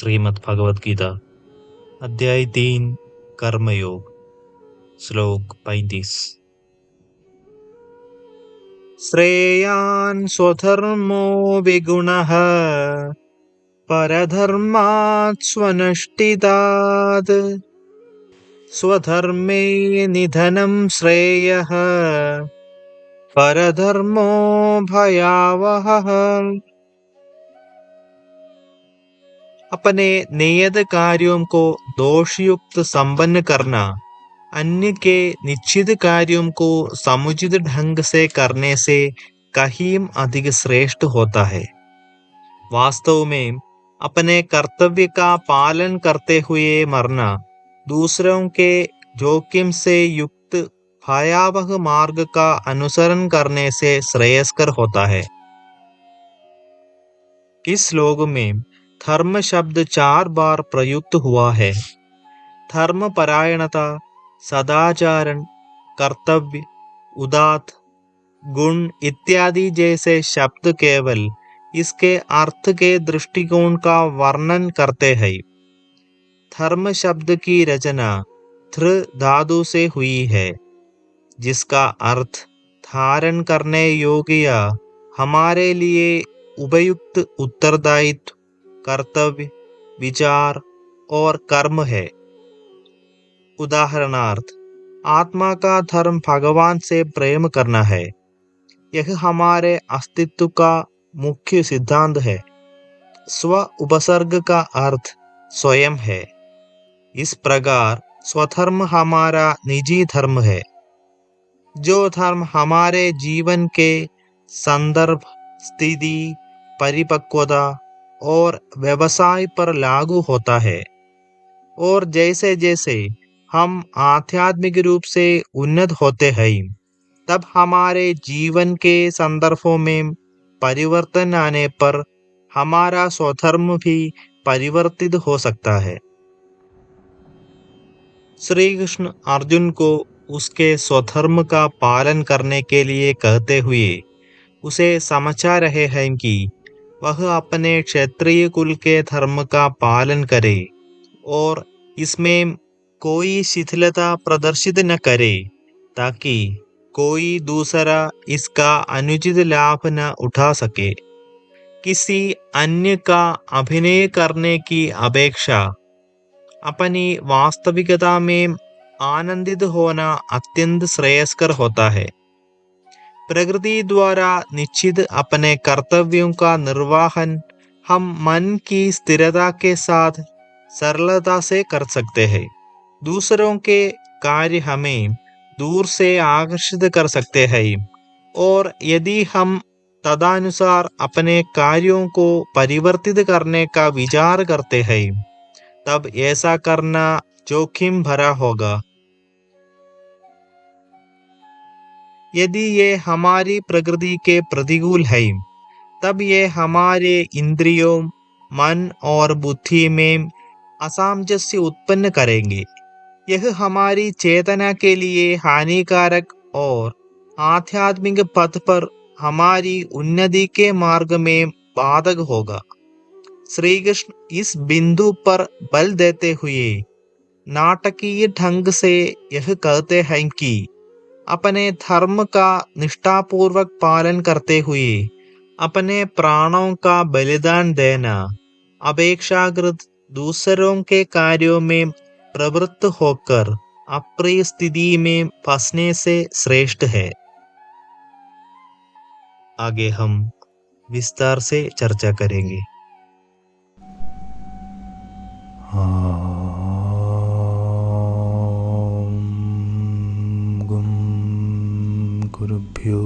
श्रीमद् भगवद गीता अध्याय 3 कर्मयोग श्लोक 35। श्रेयान् स्वधर्मो विगुणः परधर्मात् स्वनुष्ठितात् स्वधर्मे निधनं श्रेयः परधर्मो भयावहः। अपने नियत कार्यों को दोषयुक्त संपन्न करना अन्य के निश्चित कार्यों को समुचित ढंग से करने से कहीं अधिक श्रेष्ठ होता है। वास्तव में अपने कर्तव्य का पालन करते हुए मरना दूसरों के जोखिम से युक्त भयावह मार्ग का अनुसरण करने से श्रेयस्कर होता है। इस श्लोक में धर्म शब्द 4 बार प्रयुक्त हुआ है। धर्म परायणता, सदाचारण, कर्तव्य, उदात्त, गुण इत्यादि जैसे शब्द केवल इसके अर्थ के दृष्टिकोण का वर्णन करते हैं। धर्म शब्द की रचना ध्र धातु से हुई है, जिसका अर्थ धारण करने योग्य या हमारे लिए उपयुक्त उत्तरदायित्व, कर्तव्य, विचार और कर्म है। उदाहरणार्थ, आत्मा का धर्म भगवान से प्रेम करना है। यह हमारे अस्तित्व का मुख्य सिद्धांत है। स्व उपसर्ग का अर्थ स्वयं है। इस प्रकार स्वधर्म हमारा निजी धर्म है। जो धर्म हमारे जीवन के संदर्भ, स्थिति, परिपक्वता और व्यवसाय पर लागू होता है, और जैसे जैसे हम आध्यात्मिक रूप से उन्नत होते हैं, तब हमारे जीवन के संदर्भों में परिवर्तन आने पर हमारा स्वधर्म भी परिवर्तित हो सकता है। श्री कृष्ण अर्जुन को उसके स्वधर्म का पालन करने के लिए कहते हुए उसे समझा रहे हैं कि वह अपने क्षत्रिय कुल के धर्म का पालन करे और इसमें कोई शिथिलता प्रदर्शित न करे, ताकि कोई दूसरा इसका अनुचित लाभ न उठा सके। किसी अन्य का अभिनय करने की अपेक्षा अपनी वास्तविकता में आनंदित होना अत्यंत श्रेयस्कर होता है। प्रकृति द्वारा निश्चित अपने कर्तव्यों का निर्वहन हम मन की स्थिरता के साथ सरलता से कर सकते हैं। दूसरों के कार्य हमें दूर से आकर्षित कर सकते हैं, और यदि हम तदनुसार अपने कार्यों को परिवर्तित करने का विचार करते हैं, तब ऐसा करना जोखिम भरा होगा। यदि ये हमारी प्रकृति के प्रतिकूल है, तब ये हमारे इंद्रियों, मन और बुद्धि में असामंजस्य उत्पन्न करेंगे। यह हमारी चेतना के लिए हानिकारक और आध्यात्मिक पथ पर हमारी उन्नति के मार्ग में बाधक होगा। श्री कृष्ण इस बिंदु पर बल देते हुए नाटकीय ढंग से यह कहते हैं कि अपने धर्म का निष्ठापूर्वक पालन करते हुए अपने प्राणों का बलिदान देना अपेक्षाकृत दूसरों के कार्यों में प्रवृत्त होकर अप्रिय स्थिति में फंसने से श्रेष्ठ है। आगे हम विस्तार से चर्चा करेंगे। गुरुभ्यो